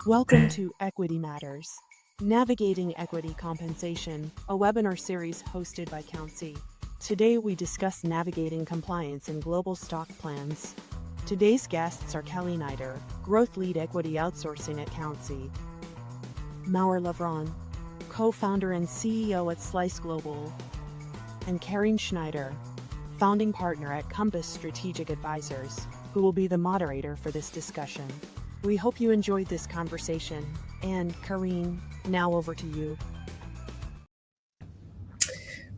Welcome to Equity Matters, Navigating Equity Compensation, a webinar series hosted by Countsy. Today we discuss navigating compliance in global stock plans. Today's guests are Neider, Growth Lead Equity Outsourcing at Countsy; Maor Levran, co-founder and CEO at Slice Global; and Carine Schneider, founding partner at Compass Strategic Advisors, who will be the moderator for this discussion. We hope you enjoyed this conversation. And Carine, now over to you.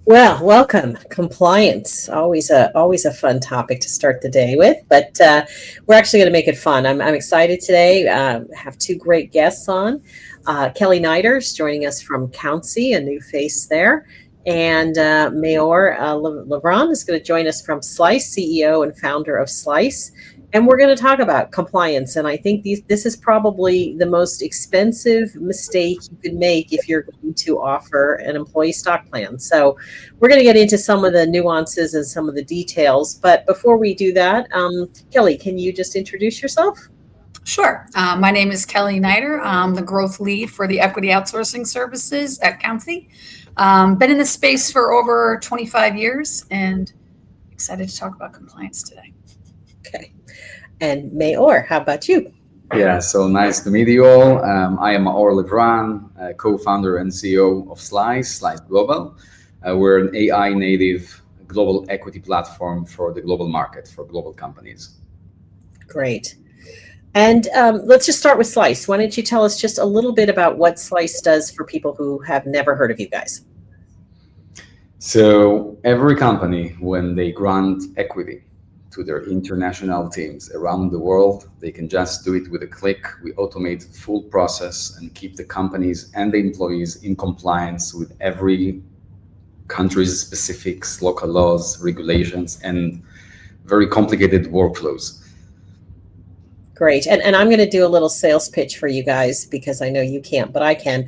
Well, welcome. Compliance, always a fun topic to start the day with, but we're actually going to make it fun. I'm excited today. Have two great guests on. Neider is joining us from Countsy, a new face there, and Maor Levran is going to join us from Slice, CEO and founder of Slice. And we're going to talk about compliance. And I think this is probably the most expensive mistake you could make if you're going to offer an employee stock plan. So we're going to get into some of the nuances and some of the details. But before we do that, Kelly, can you just introduce yourself? Sure. My name is Neider. I'm the growth lead for the equity outsourcing services at Countsy. Been in this space for over 25 years and excited to talk about compliance today. Okay. And Maor, how about you? Yeah, so nice to meet you all. I am Maor Levran, co-founder and CEO of Slice Global. We're an AI native global equity platform for the global market, for global companies. Great. And let's just start with Slice. Why don't you tell us just a little bit about what Slice does for people who have never heard of you guys? So every company, when they grant equity to their international teams around the world, they can just do it with a click. We automate the full process and keep the companies and the employees in compliance with every country's specifics, local laws, regulations, and very complicated workflows. Great. And I'm going to do a little sales pitch for you guys because I know you can't, but I can.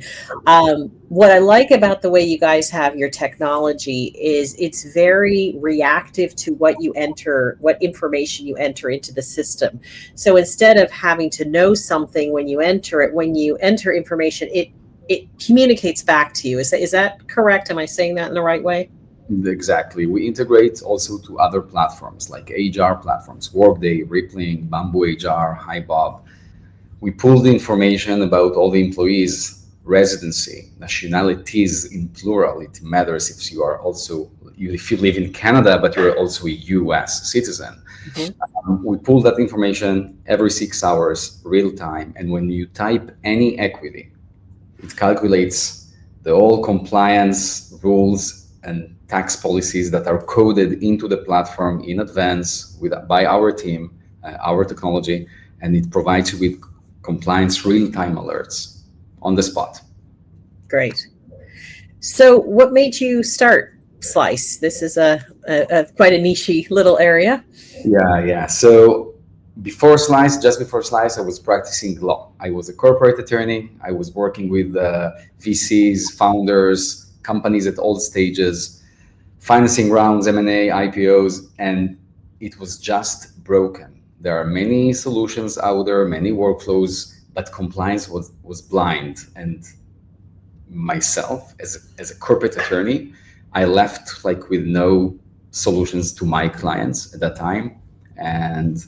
What I like about the way you guys have your technology is it's very reactive to what you enter, what information you enter into the system. So instead of having to know something when you enter it, when you enter information, it communicates back to you. Is that correct? Am I saying that in the right way? Exactly. We integrate also to other platforms like HR platforms, Workday, Rippling, Bamboo HR, HiBob. We pull the information about all the employees, residency, nationalities in plural. It matters if you live in Canada, but you're also a US citizen. Mm-hmm. We pull that information every 6 hours, real time. And when you type any equity, it calculates the all compliance rules and tax policies that are coded into the platform in advance by our team, our technology, and it provides you with compliance real-time alerts on the spot. Great. So what made you start Slice? This is a quite a niche little area. Yeah. So just before Slice, I was practicing law. I was a corporate attorney. I was working with VCs, founders, companies at all stages, financing rounds, M&A, IPOs, and it was just broken. There are many solutions out there, many workflows, but compliance was blind. And myself, as a corporate attorney, I left with no solutions to my clients at that time. And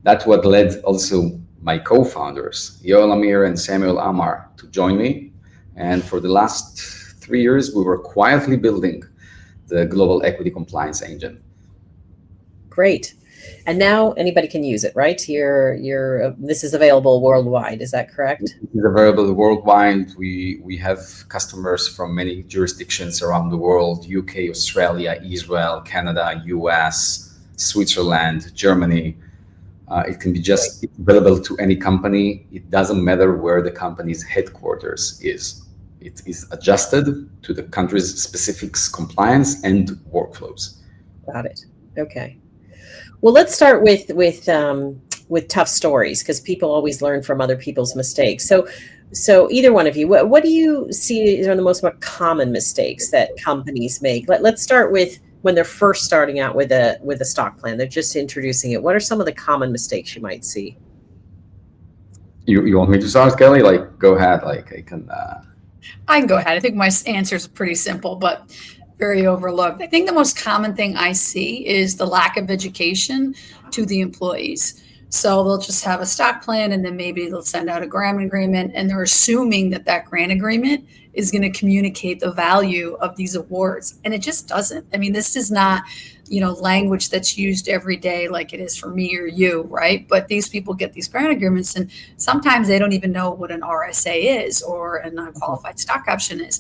that's what led also my co-founders, Yoel Amir and Samuel Amar, to join me. And for the last 3 years, we were quietly building the global equity compliance engine. Great. And now anybody can use it, right? This is available worldwide. Is that correct? It is available worldwide. We have customers from many jurisdictions around the world: UK, Australia, Israel, Canada, US, Switzerland, Germany. It can be just available to any company. It doesn't matter where the company's headquarters is. It is adjusted to the country's specifics, compliance, and workflows. Got it. Okay. Well, let's start with tough stories because people always learn from other people's mistakes. So either one of you, what do you see are the most common mistakes that companies make? Let's start with when they're first starting out with a stock plan. They're just introducing it. What are some of the common mistakes you might see? You want me to start, Kelly? Like, go ahead. Like, I can. I can go ahead. I think my answer is pretty simple, but very overlooked. I think the most common thing I see is the lack of education to the employees. So they'll just have a stock plan and then maybe they'll send out a grant agreement and they're assuming that that grant agreement is going to communicate the value of these awards. And it just doesn't. I mean, this is not, language that's used every day like it is for me or you, right? But these people get these grant agreements and sometimes they don't even know what an RSA is or a non-qualified stock option is.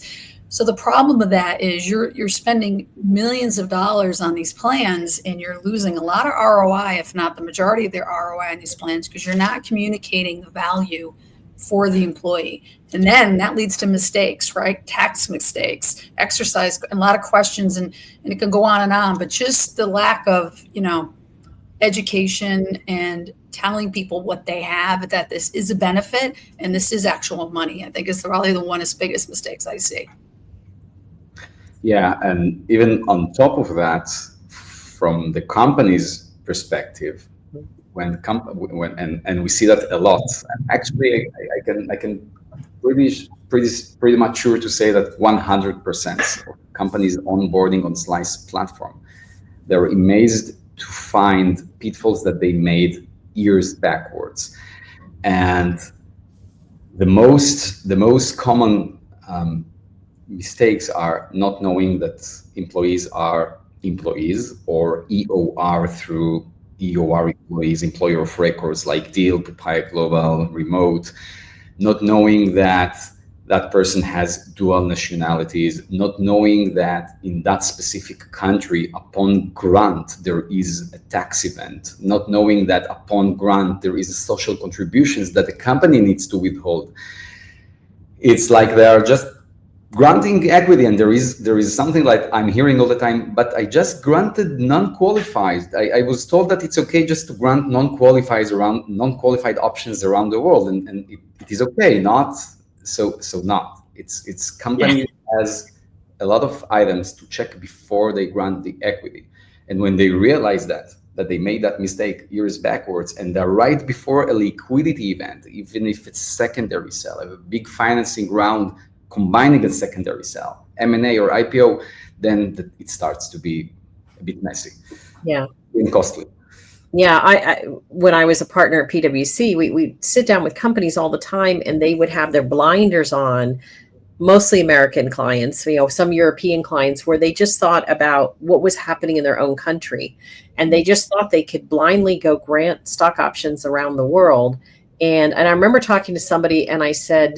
So the problem with that is you're spending millions of dollars on these plans and you're losing a lot of ROI, if not the majority of their ROI on these plans, because you're not communicating the value for the employee. And then that leads to mistakes, right? Tax mistakes, exercise, a lot of questions, and it can go on, but just the lack of, education and telling people what they have, that this is a benefit and this is actual money, I think is probably the one of the biggest mistakes I see. Yeah, and even on top of that, from the company's perspective, and we see that a lot. Actually, I can pretty much sure to say that 100% of companies onboarding on Slice platform, they're amazed to find pitfalls that they made years backwards, and the most common mistakes are not knowing that employees are employees, or EOR through EOR employees, employer of records, like Deal, Papaya Global, Remote, not knowing that that person has dual nationalities, not knowing that in that specific country, upon grant, there is a tax event, not knowing that upon grant, there is social contributions that the company needs to withhold. It's like they are just granting equity, and there is something like I'm hearing all the time, but I just granted non-qualified. I was told that it's okay just to grant non-qualified options around the world, and it is okay, not so not. It's company has a lot of items to check before they grant the equity, and when they realize that they made that mistake years backwards, and they're right before a liquidity event, even if it's secondary sale, a big financing round, combining a secondary sale, M&A or IPO, then it starts to be a bit messy. Yeah. And costly. Yeah. I when I was a partner at PwC, we sit down with companies all the time and they would have their blinders on, mostly American clients, some European clients, where they just thought about what was happening in their own country. And they just thought they could blindly go grant stock options around the world. And I remember talking to somebody and I said,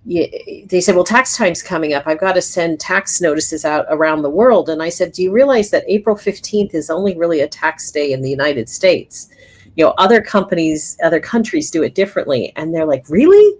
they said, well, tax time's coming up. I've got to send tax notices out around the world. And I said, do you realize that April 15th is only really a tax day in the United States? Other countries do it differently. And they're like, really?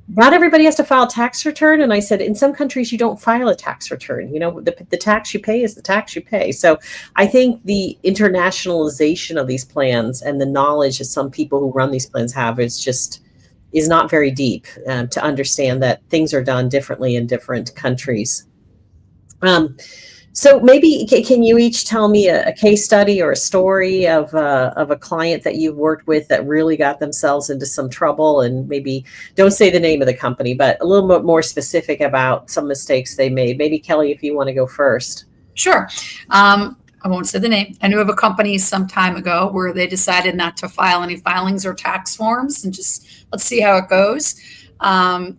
Not everybody has to file a tax return? And I said, in some countries, you don't file a tax return. The tax you pay is the tax you pay. So I think the internationalization of these plans and the knowledge that some people who run these plans have is not very deep to understand that things are done differently in different countries. So maybe can you each tell me a case study or a story of a client that you've worked with that really got themselves into some trouble, and maybe don't say the name of the company, but a little bit more specific about some mistakes they made. Maybe Kelly, if you want to go first. Sure. I won't say the name. I knew of a company some time ago where they decided not to file any filings or tax forms and just let's see how it goes. And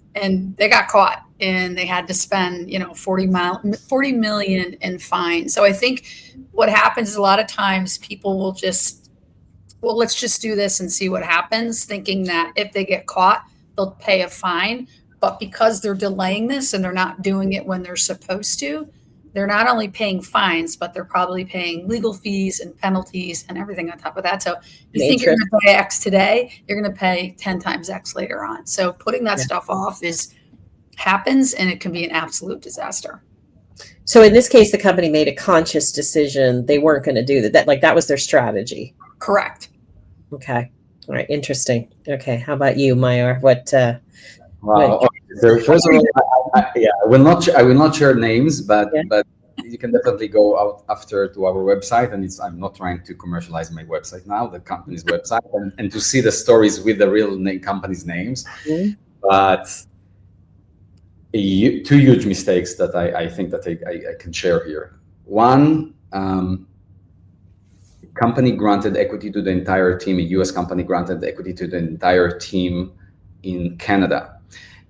they got caught and they had to spend, $40 million in fines. So I think what happens is a lot of times people will let's just do this and see what happens, thinking that if they get caught, they'll pay a fine. But because they're delaying this and they're not doing it when they're supposed to, they're not only paying fines, but they're probably paying legal fees and penalties and everything on top of that. So you think you're going to pay X today, you're going to pay 10 times X later on. So putting that stuff off happens, and it can be an absolute disaster. So in this case, the company made a conscious decision. They weren't going to do that. That was their strategy. Correct. Okay. All right. Interesting. Okay. How about you, Maor? Wow. Okay. So first of all, I will not share names, but you can definitely go out after to our website, and I'm not trying to commercialize my website now, the company's website, and to see the stories with the real companies' names. Mm-hmm. But two huge mistakes that I think that I can share here. One, company granted equity to the entire team. A US company granted equity to the entire team in Canada.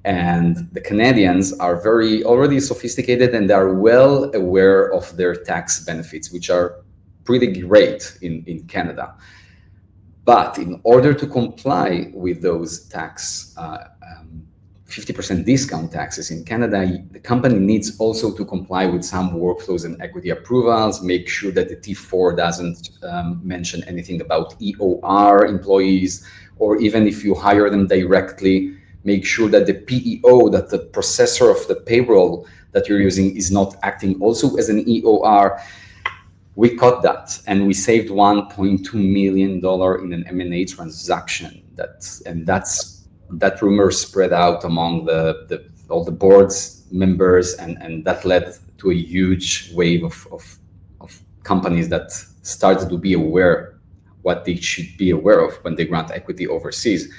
And the Canadians are already sophisticated, and they are well aware of their tax benefits, which are pretty great in Canada. But in order to comply with those tax 50% discount taxes in Canada, the company needs also to comply with some workflows and equity approvals, make sure that the T4 doesn't mention anything about EOR employees, or even if you hire them directly, make sure that the PEO, that the processor of the payroll that you're using, is not acting also as an EOR. We caught that, and we saved $1.2 million in an M&A transaction. That rumor spread out among all the board's members, and that led to a huge wave of companies that started to be aware what they should be aware of when they grant equity overseas.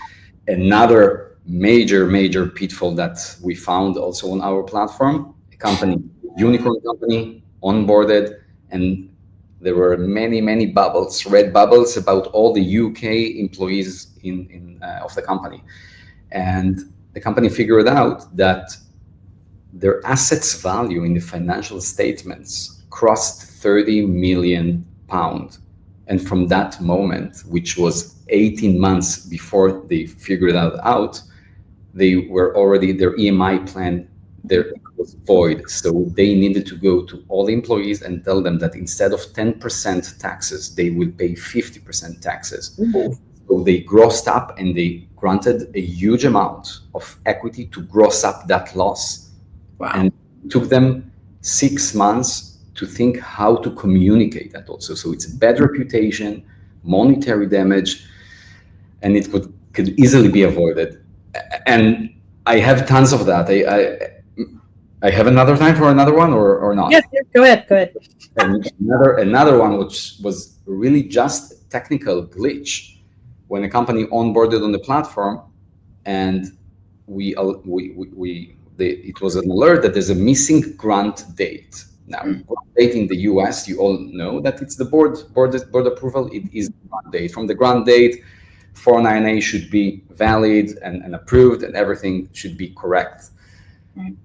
Another major pitfall that we found also on our platform, a company, unicorn company, onboarded, and there were many bubbles, red bubbles, about all the UK employees of the company. And the company figured out that their assets value in the financial statements crossed 30 million pounds. And from that moment, which was 18 months before they figured that out, they were already, their EMI plan was void. So they needed to go to all the employees and tell them that instead of 10% taxes, they will pay 50% taxes. Mm-hmm. So they grossed up, and they granted a huge amount of equity to gross up that loss. Wow. And it took them 6 months to think how to communicate that also. So it's a bad reputation, monetary damage, and it could easily be avoided. And I have tons of that. I have another time for another one or not? Yes, go ahead. And another one, which was really just a technical glitch. When a company onboarded on the platform, and it was an alert that there's a missing grant date. Now, grant date in the US, you all know that it's the board approval. It is the grant date. From the grant date, 409A should be valid and approved, and everything should be correct. Right.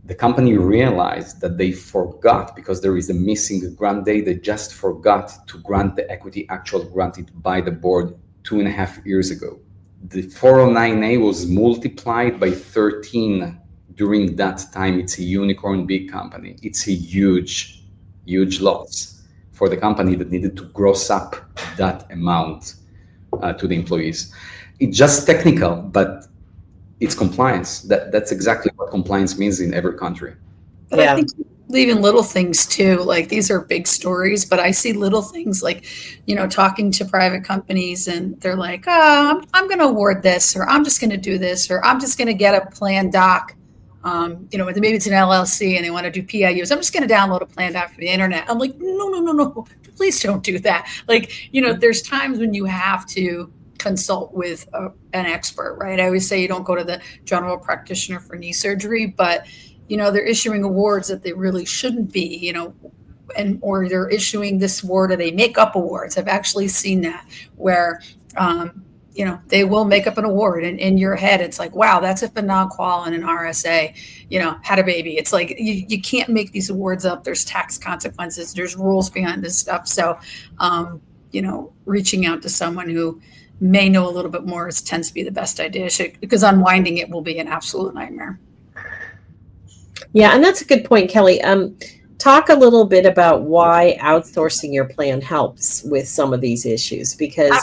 The company realized that they forgot, because there is a missing grant date, they just forgot to grant the equity actually granted by the board 2.5 years ago. The 409A was multiplied by 13 during that time. It's a unicorn big company. It's a huge loss for the company that needed to gross up that amount to the employees. It's just technical, but it's compliance. That's exactly what compliance means in every country. But yeah. I think even little things too, like these are big stories, but I see little things like, talking to private companies, and they're like, I'm going to award this, or I'm just going to do this, or I'm just going to get a plan doc. Maybe it's an LLC and they want to do PIUs. I'm just going to download a plan doc from the internet. I'm like, no, please don't do that. Like, there's times when you have to consult with an expert, right? I always say you don't go to the general practitioner for knee surgery, but they're issuing awards that they really shouldn't be, or they're issuing this award, or they make up awards. I've actually seen that where, they will make up an award, and in your head, it's like, wow, that's if a non-qual and an RSA, had a baby. It's like, you can't make these awards up. There's tax consequences. There's rules behind this stuff. So, reaching out to someone who may know a little bit more tends to be the best idea, because unwinding it will be an absolute nightmare. Yeah, and that's a good point, Kelly. Talk a little bit about why outsourcing your plan helps with some of these issues, because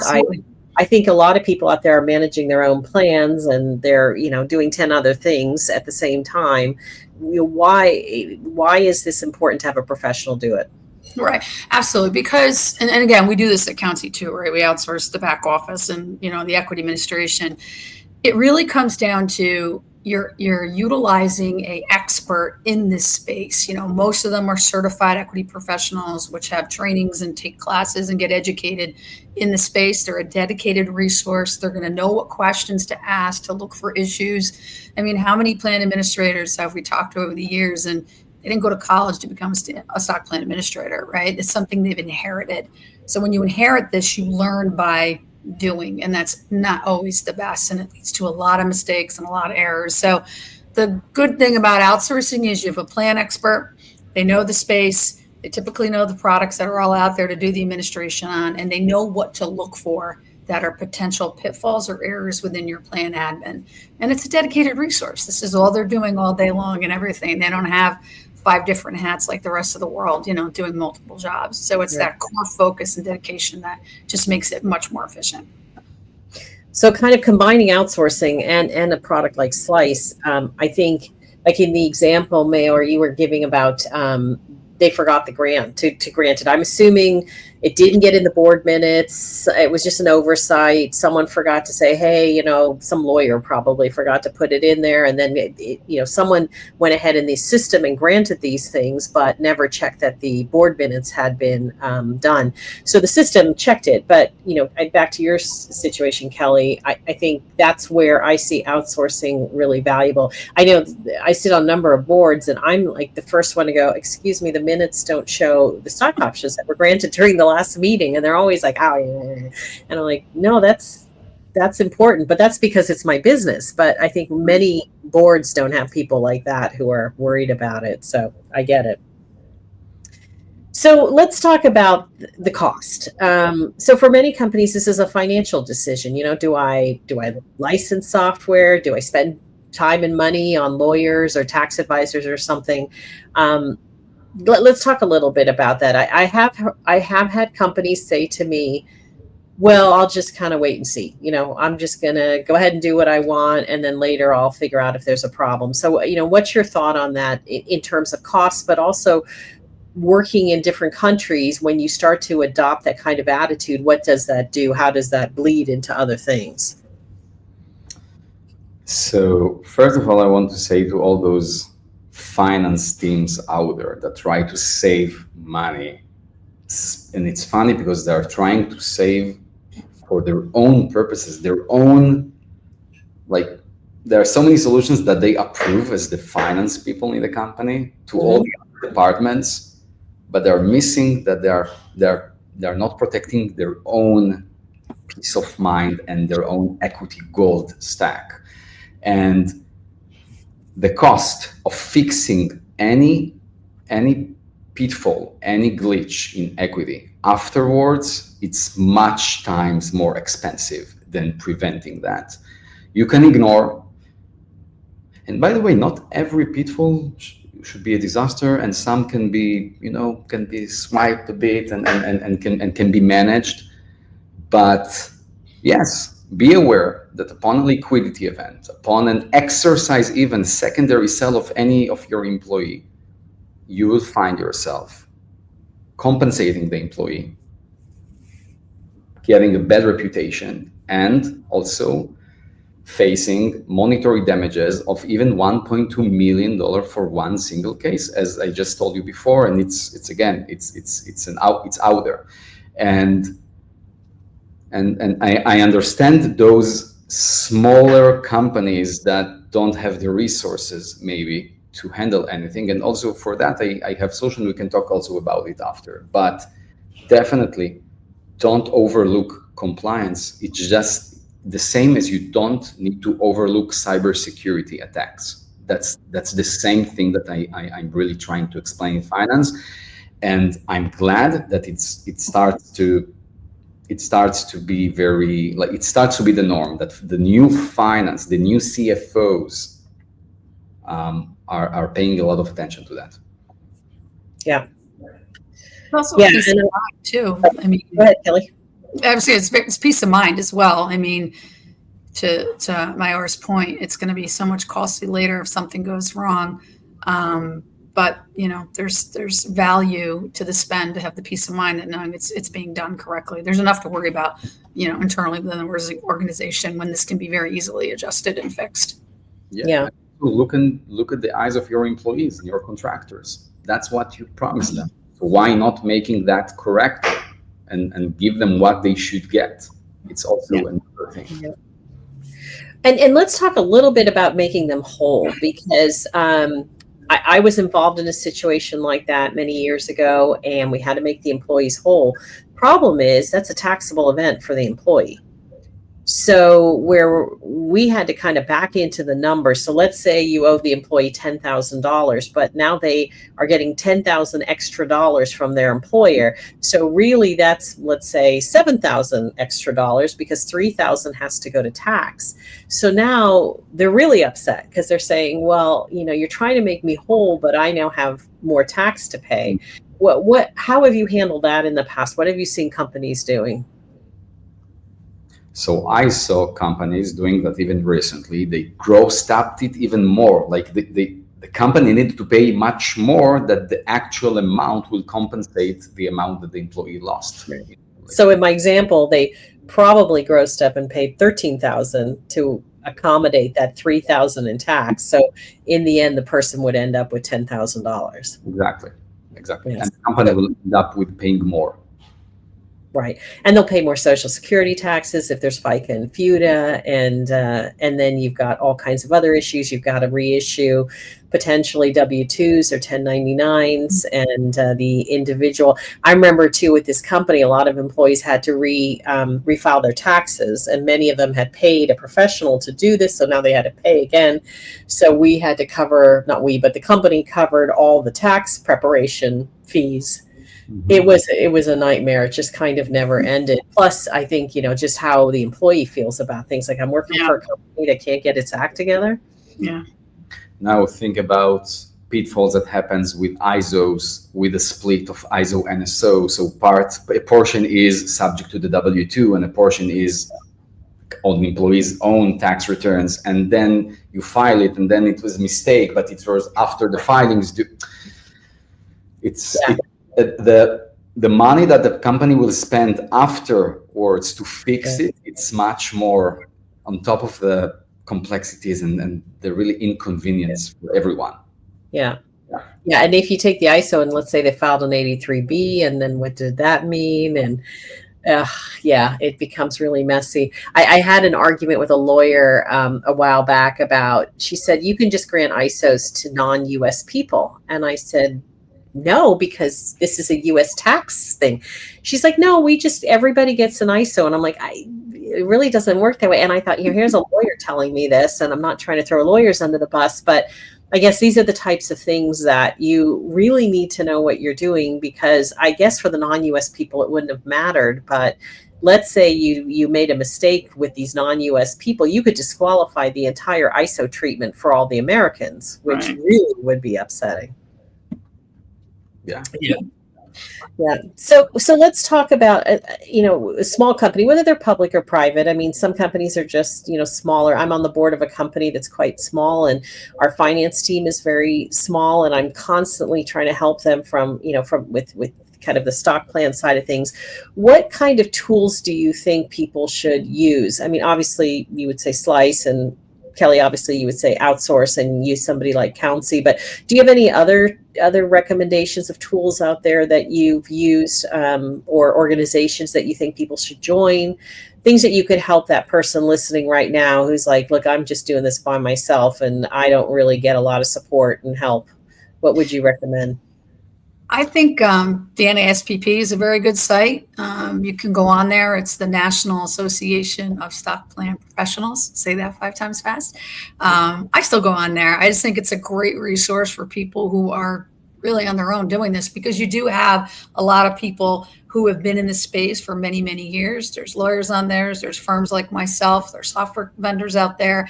I think a lot of people out there are managing their own plans, and they're doing 10 other things at the same time. Why is this important to have a professional do it? Right. Absolutely. Because, and again, we do this at Countsy too, right? We outsource the back office and, the equity administration. It really comes down to you're utilizing a expert in this space. Most of them are certified equity professionals, which have trainings and take classes and get educated in the space. They're a dedicated resource. They're going to know what questions to ask to look for issues. I mean, how many plan administrators have we talked to over the years, and they didn't go to college to become a stock plan administrator, right? It's something they've inherited. So when you inherit this, you learn by doing, and that's not always the best, and it leads to a lot of mistakes and a lot of errors. So the good thing about outsourcing is you have a plan expert. They know the space. They typically know the products that are all out there to do the administration on, and they know what to look for that are potential pitfalls or errors within your plan admin. And it's a dedicated resource. This is all they're doing all day long and everything. They don't have 5 different hats like the rest of the world, doing multiple jobs. So it's that core focus and dedication that just makes it much more efficient. So kind of combining outsourcing and a product like Slice, I think, like in the example, Maor, you were giving about they forgot the grant to grant it. I'm assuming it didn't get in the board minutes. It was just an oversight. Someone forgot to say, hey, some lawyer probably forgot to put it in there. And then, someone went ahead in the system and granted these things, but never checked that the board minutes had been done. So the system checked it. But, back to your situation, Kelly, I think that's where I see outsourcing really valuable. I know I sit on a number of boards, and I'm like the first one to go, excuse me, the minutes don't show the stock options that were granted during the last meeting, and they're always like, oh yeah. And I'm like, no, that's important, but that's because it's my business. But I think many boards don't have people like that who are worried about it, so I get it. So let's talk about the cost. So for many companies, this is a financial decision. Do I license software? Do I spend time and money on lawyers or tax advisors or something? Let's talk a little bit about that. I have had companies say to me, well, I'll just kind of wait and see. I'm just going to go ahead and do what I want, and then later I'll figure out if there's a problem. So, what's your thought on that in terms of costs, but also working in different countries? When you start to adopt that kind of attitude, what does that do? How does that bleed into other things? So first of all, I want to say to all those finance teams out there that try to save money, and it's funny because they're trying to save for their own purposes, there are so many solutions that they approve as the finance people in the company to all the other departments, but they're missing that they're not protecting their own peace of mind and their own equity gold stack. And the cost of fixing any pitfall, any glitch in equity afterwards, it's much times more expensive than preventing that. You can ignore, and by the way, not every pitfall should be a disaster, and some can be, can be swiped a bit and can be managed. But yes, be aware that upon a liquidity event, upon an exercise, even secondary sale of any of your employee, you will find yourself compensating the employee, getting a bad reputation, and also facing monetary damages of even $1.2 million for one single case, as I just told you before. And it's out there, and I understand those smaller companies that don't have the resources maybe to handle anything, and also for that I have solution. We can talk also about it after, but definitely don't overlook compliance. It's just the same as you don't need to overlook cybersecurity attacks. That's the same thing that I'm really trying to explain in finance, and I'm glad that it starts to be very, like, it starts to be the norm, that the new finance, the new CFOs are paying a lot of attention to that. Yeah. Also peace of mind too. I mean, go ahead, Kelly. Obviously, it's peace of mind as well. I mean, to Maor's point, it's going to be so much costly later if something goes wrong. But there's value to the spend to have the peace of mind that knowing it's being done correctly. There's enough to worry about, internally within the organization when this can be very easily adjusted and fixed. Yeah. Look at the eyes of your employees and your contractors. That's what you promised them. So why not making that correct and give them what they should get? It's also another thing. Yeah. And let's talk a little bit about making them whole, because I was involved in a situation like that many years ago, and we had to make the employees whole. Problem is, that's a taxable event for the employee. So where we had to kind of back into the numbers. So let's say you owe the employee $10,000, but now they are getting $10,000 extra dollars from their employer. So really that's, let's say, $7,000 extra dollars, because $3,000 has to go to tax. So now they're really upset because they're saying, well, you're trying to make me whole, but I now have more tax to pay. How have you handled that in the past? What have you seen companies doing? So I saw companies doing that even recently. They grossed up it even more. Like the company needed to pay much more, that the actual amount will compensate the amount that the employee lost. Right. So in my example, they probably grossed up and paid $13,000 to accommodate that $3,000 in tax. So in the end, the person would end up with $10,000. Exactly. Yes. And the company will end up with paying more. Right. And they'll pay more Social Security taxes if there's FICA and FUTA. And then you've got all kinds of other issues. You've got to reissue potentially W-2s or 1099s, and the individual. I remember too, with this company, a lot of employees had to refile their taxes, and many of them had paid a professional to do this. So now they had to pay again. So we had to cover, not we, but the company covered all the tax preparation fees. It was a nightmare. It just kind of never ended. Plus, I think, just how the employee feels about things. Like, I'm working for a company that can't get its act together. Yeah. Now think about pitfalls that happens with ISOs, with a split of ISO NSO. So a portion is subject to the W-2 and a portion is on the employee's own tax returns. And then you file it, and then it was a mistake, but it was after the filings. The money that the company will spend afterwards to fix it, it's much more on top of the complexities and the really inconvenience for everyone. Yeah. And if you take the ISO and let's say they filed an 83B, and then what did that mean? And it becomes really messy. I had an argument with a lawyer a while back about, she said, you can just grant ISOs to non-US people. And I said, no, because this is a U.S. tax thing. She's like, no, everybody gets an ISO. And I'm like, it really doesn't work that way. And I thought, here's a lawyer telling me this, and I'm not trying to throw lawyers under the bus, but I guess these are the types of things that you really need to know what you're doing, because I guess for the non-U.S. people, it wouldn't have mattered. But let's say you made a mistake with these non-U.S. people, you could disqualify the entire ISO treatment for all the Americans, which really would be upsetting. Yeah. So let's talk about, a small company, whether they're public or private. I mean, some companies are just, smaller. I'm on the board of a company that's quite small, and our finance team is very small, and I'm constantly trying to help them with kind of the stock plan side of things. What kind of tools do you think people should use? I mean, obviously you would say Slice, and Kelly, obviously you would say outsource and use somebody like Countsy, but do you have any other recommendations of tools out there that you've used, or organizations that you think people should join? Things that you could help that person listening right now who's like, look, I'm just doing this by myself and I don't really get a lot of support and help. What would you recommend? I think the NASPP is a very good site. You can go on there. It's the National Association of Stock Plan Professionals. Say that 5 times fast. I still go on there. I just think it's a great resource for people who are really on their own doing this, because you do have a lot of people who have been in this space for many, many years. There's lawyers on there. There's firms like myself. There's software vendors out there.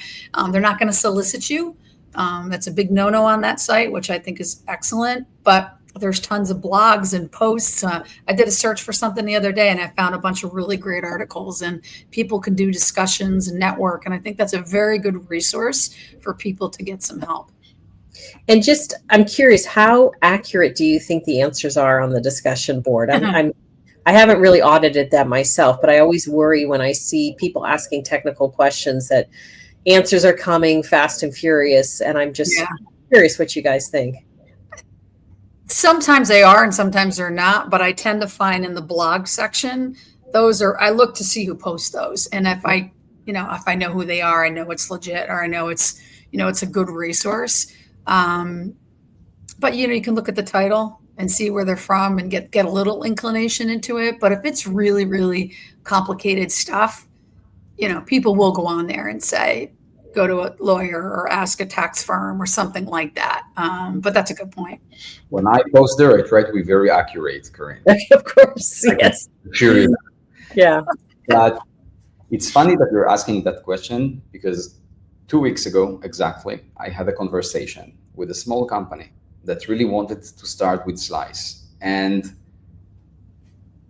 They're not going to solicit you. That's a big no-no on that site, which I think is excellent. But there's tons of blogs and posts. I did a search for something the other day, and I found a bunch of really great articles, and people can do discussions and network. And I think that's a very good resource for people to get some help. And I'm curious, how accurate do you think the answers are on the discussion board? I haven't really audited that myself, but I always worry when I see people asking technical questions that, answers are coming fast and furious, and I'm just curious what you guys think. Sometimes they are and sometimes they're not, but I tend to find in the blog section, I look to see who posts those. And if I know who they are, I know it's legit, or I know it's a good resource. But you can look at the title and see where they're from and get a little inclination into it. But if it's really, really complicated stuff, people will go on there and say, go to a lawyer or ask a tax firm or something like that. But that's a good point. When I post there, I try to be very accurate, Carine. Of course, yes. Sure. Yeah. But it's funny that you're asking that question, because 2 weeks ago, exactly, I had a conversation with a small company that really wanted to start with Slice. And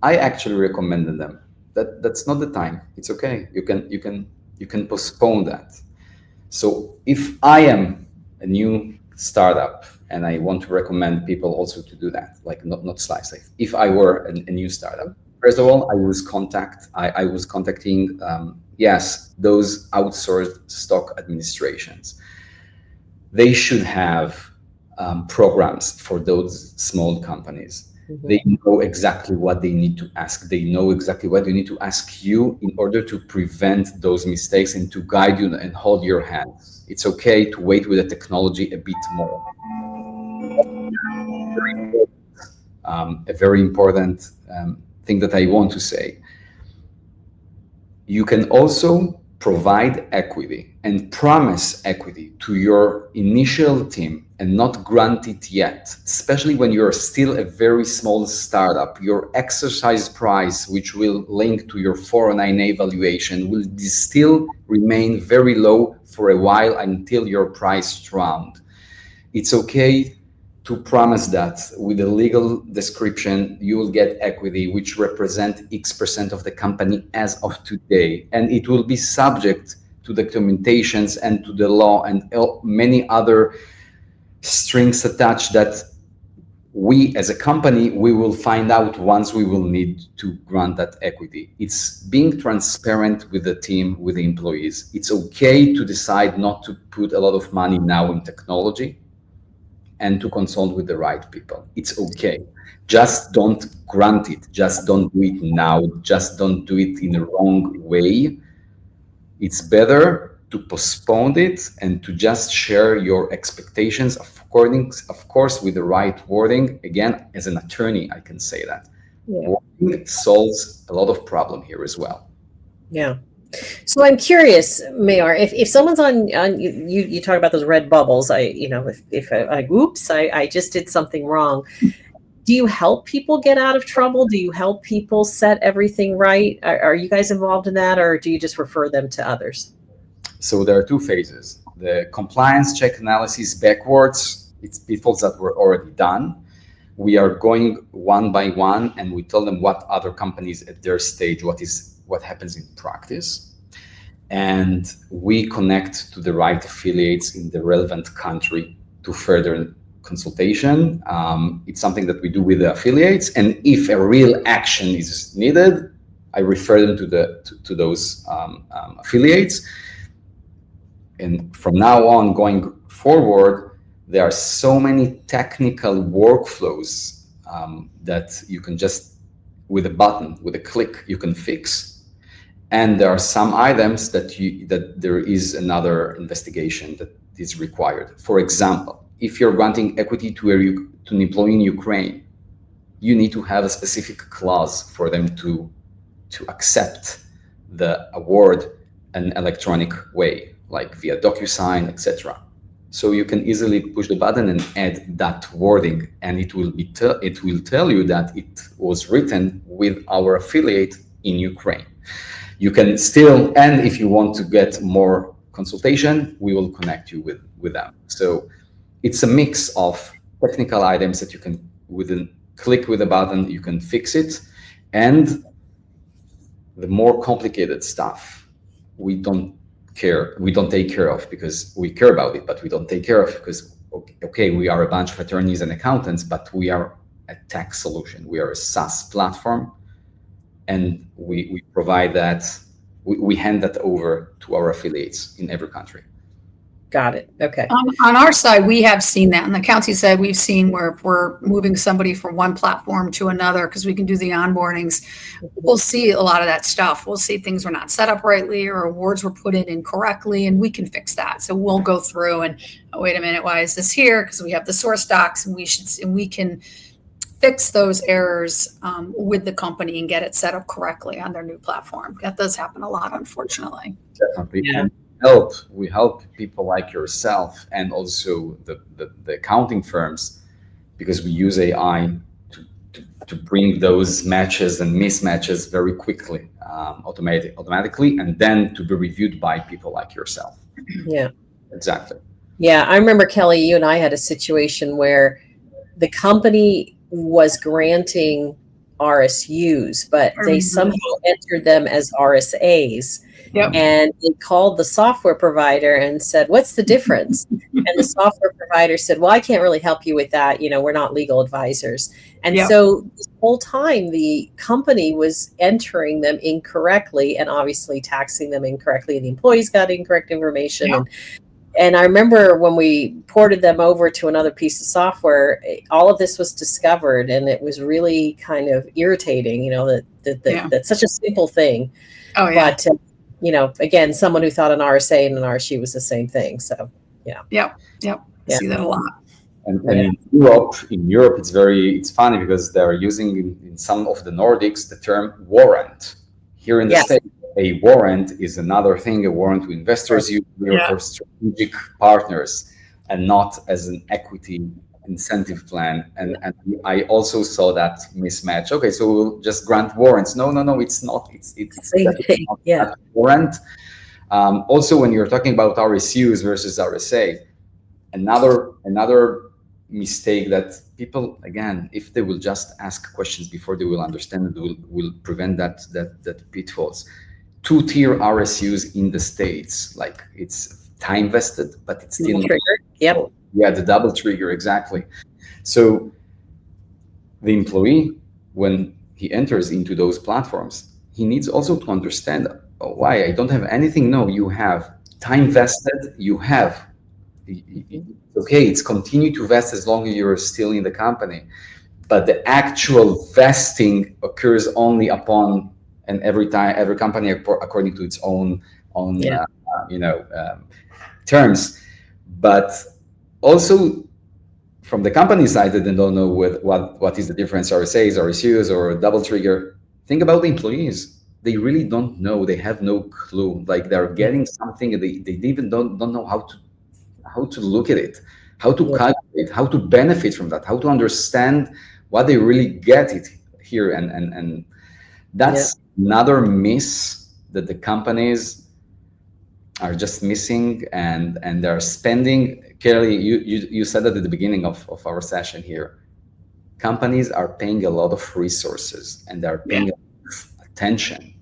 I actually recommended them that's not the time. It's okay. You can postpone that. So if I am a new startup and I want to recommend people also to do that, like not Slice, like if I were a new startup, first of all, I was contacting those outsourced stock administrations. They should have programs for those small companies. Mm-hmm. They know exactly what they need to ask. They know exactly what they need to ask you in order to prevent those mistakes and to guide you and hold your hands. It's okay to wait with the technology a bit more. A very important thing that I want to say. You can also provide equity and promise equity to your initial team and not grant it yet, especially when you're still a very small startup. Your exercise price, which will link to your 409A valuation, will still remain very low for a while until your price round. It's okay to promise that with a legal description, you will get equity, which represent X% of the company as of today. And it will be subject to the documentations and to the law and many other strings attached that we as a company, we will find out once we will need to grant that equity. It's being transparent with the team, with the employees. It's okay to decide not to put a lot of money now in technology and to consult with the right people. It's okay. Just don't grant it. Just don't do it now. Just don't do it in the wrong way. It's better to postpone it and to just share your expectations according, of course, with the right wording. Again, as an attorney, I can say that. Yeah. Wording solves a lot of problem here as well. Yeah. So I'm curious, Maor, if someone's on you talk about those red bubbles, oops, I just did something wrong. Do you help people get out of trouble? Do you help people set everything right? Are you guys involved in that, or do you just refer them to others? So there are two phases. The compliance check analysis backwards, it's pitfalls that were already done. We are going one by one and we tell them what other companies at their stage, what happens in practice, and we connect to the right affiliates in the relevant country to further consultation. It's something that we do with the affiliates, and if a real action is needed, I refer them to those affiliates. And from now on, going forward, there are so many technical workflows that you can just, with a button, with a click, you can fix. And there are some items that there is another investigation that is required. For example, if you're granting equity to an employee in Ukraine, you need to have a specific clause for them to accept the award an electronic way, like via DocuSign, etc. So you can easily push the button and add that wording, and it will tell you that it was written with our affiliate in Ukraine. You can still, and if you want to get more consultation, we will connect you with them. So it's a mix of technical items that you can, with a click with a button, you can fix it. And the more complicated stuff, we don't take care of, because we care about it, but we don't take care of because, okay, we are a bunch of attorneys and accountants, but we are a tax solution. We are a SaaS platform, and we provide that we hand that over to our affiliates in every country. Got it. Okay. On our side, we have seen that. On the Countsy side, we've seen where if we're moving somebody from one platform to another, because we can do the onboardings, we'll see a lot of that stuff. We'll see things were not set up rightly or awards were put in incorrectly, and we can fix that. So we'll go through and, oh, wait a minute, why is this here? Because we have the source docs, and we can fix those errors with the company and get it set up correctly on their new platform. That does happen a lot, unfortunately. Definitely. Yeah. We help people like yourself and also the accounting firms, because we use AI to bring those matches and mismatches very quickly, automatically, and then to be reviewed by people like yourself. Yeah. Exactly. Yeah. I remember, Kelly, you and I had a situation where the company was granting RSUs, but they somehow entered them as RSAs. Yep. And they called the software provider and said, "What's the difference?" And the software provider said, "Well, I can't really help you with that. We're not legal advisors." And Yep. so this whole time, the company was entering them incorrectly and obviously taxing them incorrectly. The employees got incorrect information. Yep. And I remember when we ported them over to another piece of software, all of this was discovered, and it was really kind of irritating, that's such a simple thing. Oh, yeah. But, again, someone who thought an RSA and an RSU was the same thing. So, yeah. Yep. I see that a lot. And in Europe, it's funny because they're using in some of the Nordics the term warrant. Here in the States, a warrant is another thing. A warrant to investors use for strategic partners, and not as an equity incentive plan. And I also saw that mismatch. Okay, so we'll just grant warrants. No, it's not. It's same thing. Not warrant. Also, when you're talking about RSUs versus RSA, another mistake that people, again, if they will just ask questions before they will understand it, will prevent that pitfalls. Two-tier RSUs in the States, like it's time vested, but it's still trigger. Yep. Yeah, the double trigger, exactly. So the employee, when he enters into those platforms, he needs also to understand, why I don't have anything. No, you have time vested. You have. Okay, it's continue to vest as long as you're still in the company, but the actual vesting occurs only upon, and every company according to its own terms. But also from the company side, that they don't know what is the difference, RSAs, RSUs, or double trigger. Think about the employees. They really don't know. They have no clue. Like they're getting something, and they even don't know how to look at it, how to calculate, how to benefit from that, how to understand what they really get it here. And that's another miss that the companies are just missing, and they're spending. Kelly, you said that at the beginning of our session here. Companies are paying a lot of resources, and they're paying a lot of attention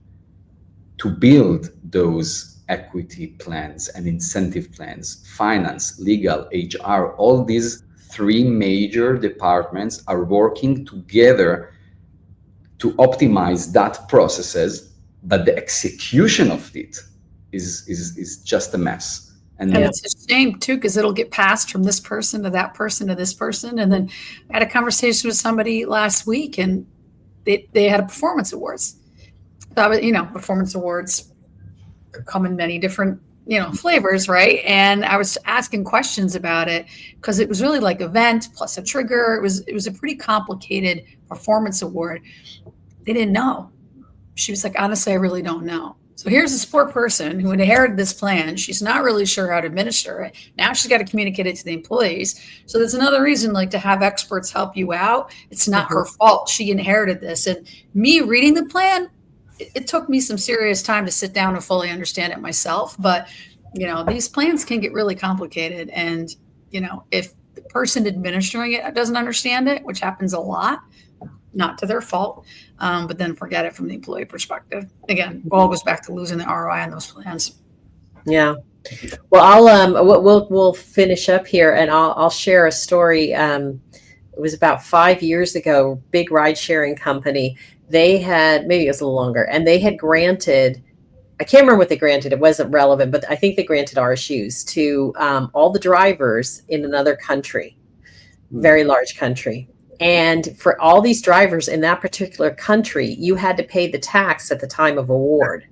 to build those equity plans and incentive plans. Finance, legal, HR, all these three major departments are working together to optimize that processes, but the execution of it is just a mess. And it's a shame too, because it'll get passed from this person to that person to this person. And then I had a conversation with somebody last week, and they had a performance awards. Performance awards come in many different, flavors, right? And I was asking questions about it because it was really like event plus a trigger. It was a pretty complicated performance award. They didn't know. She was like, honestly, I really don't know. So here's a support person who inherited this plan. She's not really sure how to administer it. Now she's got to communicate it to the employees. So there's another reason, like, to have experts help you out. It's not her fault. She inherited this. And me reading the plan, it took me some serious time to sit down and fully understand it myself. But, these plans can get really complicated. And, if the person administering it doesn't understand it, which happens a lot, not to their fault, but then forget it from the employee perspective. Again, all goes back to losing the ROI on those plans. Yeah. Well, we'll finish up here, and I'll share a story. It was about 5 years ago. Big ride sharing company. They had, maybe it was a little longer, and they had granted I can't remember what they granted. It wasn't relevant, but I think they granted RSUs to all the drivers in another country, very large country. And for all these drivers in that particular country, you had to pay the tax at the time of award.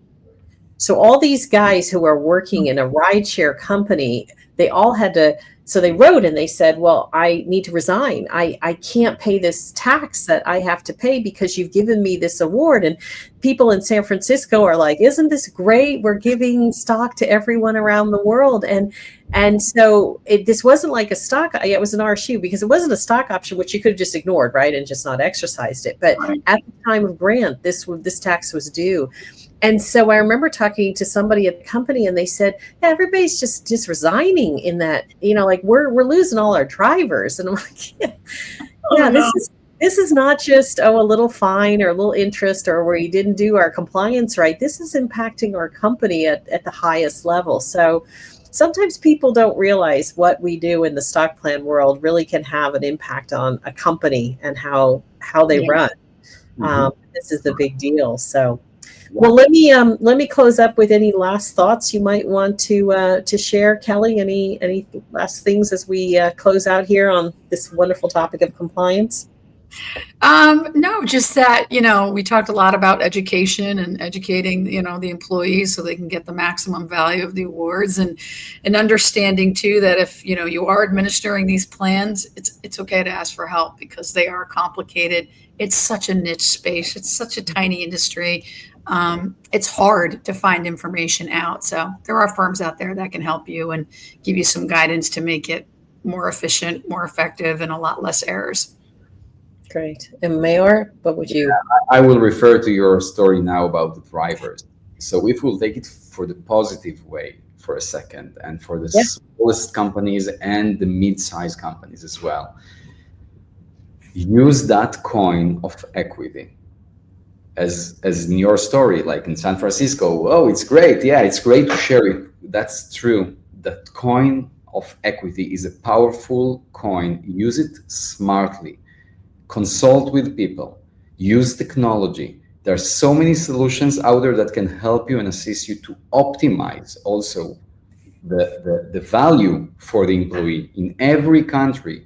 So all these guys who are working in a rideshare company, they all had to, so they wrote and they said, well, I need to resign. I can't pay this tax that I have to pay because you've given me this award. And people in San Francisco are like, isn't this great? We're giving stock to everyone around the world. And so this wasn't like a stock, it was an RSU because it wasn't a stock option, which you could have just ignored, right? And just not exercised it. But at the time of grant, this tax was due. And so I remember talking to somebody at the company and they said, yeah, everybody's just resigning in that, like we're losing all our drivers. And I'm like, this is not just, a little fine or a little interest or where you didn't do our compliance right. This is impacting our company at the highest level. So sometimes people don't realize what we do in the stock plan world really can have an impact on a company and how they run. This is the big deal. So. Well, let me close up with any last thoughts you might want to share, Kelly. Any last things as we close out here on this wonderful topic of compliance? No, just that, we talked a lot about education and educating, the employees so they can get the maximum value of the awards and understanding too that if, you are administering these plans, it's okay to ask for help because they are complicated. It's such a niche space. It's such a tiny industry. It's hard to find information out. So there are firms out there that can help you and give you some guidance to make it more efficient, more effective, and a lot less errors. Great. And Maor, what would you? I will refer to your story now about the drivers. So if we'll take it for the positive way for a second and for the smallest companies and the mid-sized companies as well, use that coin of equity. As in your story, like in San Francisco, oh, it's great. Yeah, it's great to share it. That's true. That coin of equity is a powerful coin. Use it smartly. Consult with people. Use technology. There are so many solutions out there that can help you and assist you to optimize also the value for the employee. In every country,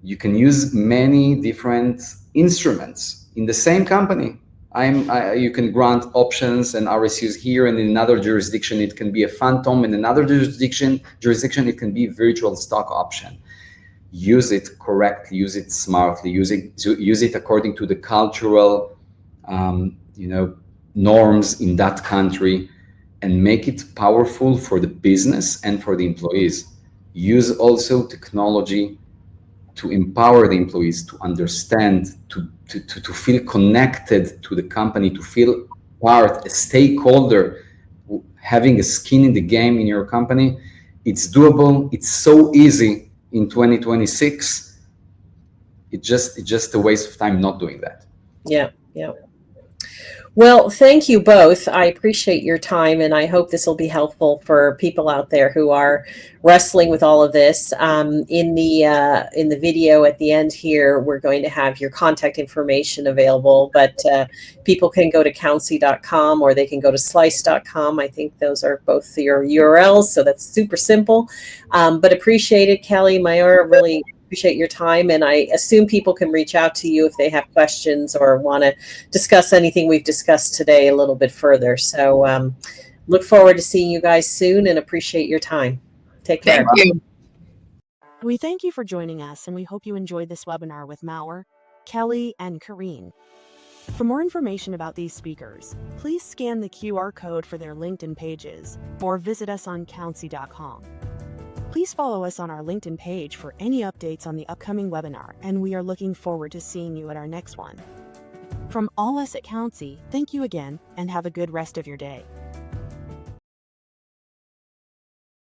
you can use many different instruments in the same company. You can grant options and RSUs here, and in another jurisdiction it can be a phantom. In another jurisdiction it can be a virtual stock option. Use it correctly, use it smartly, use it according to the cultural, norms in that country, and make it powerful for the business and for the employees. Use also technology to empower the employees to understand, to feel connected to the company, to feel part, a stakeholder, having a skin in the game in your company. It's doable. It's so easy in 2026. It's just a waste of time not doing that. Yeah. Well, thank you both. I appreciate your time, and I hope this will be helpful for people out there who are wrestling with all of this. In the video at the end here, we're going to have your contact information available, but people can go to countsy.com or they can go to slice.com. I think those are both your URLs, so that's super simple. But appreciate it, Kelly, Maor, really appreciate your time, and I assume people can reach out to you if they have questions or want to discuss anything we've discussed today a little bit further. So look forward to seeing you guys soon and appreciate your time. Take care. Thank you. We thank you for joining us, and we hope you enjoyed this webinar with Maor, Kelly, and Carine. For more information about these speakers, please scan the QR code for their LinkedIn pages or visit us on Countsy.com. Please follow us on our LinkedIn page for any updates on the upcoming webinar, and we are looking forward to seeing you at our next one. From all us at Countsy, thank you again, and have a good rest of your day.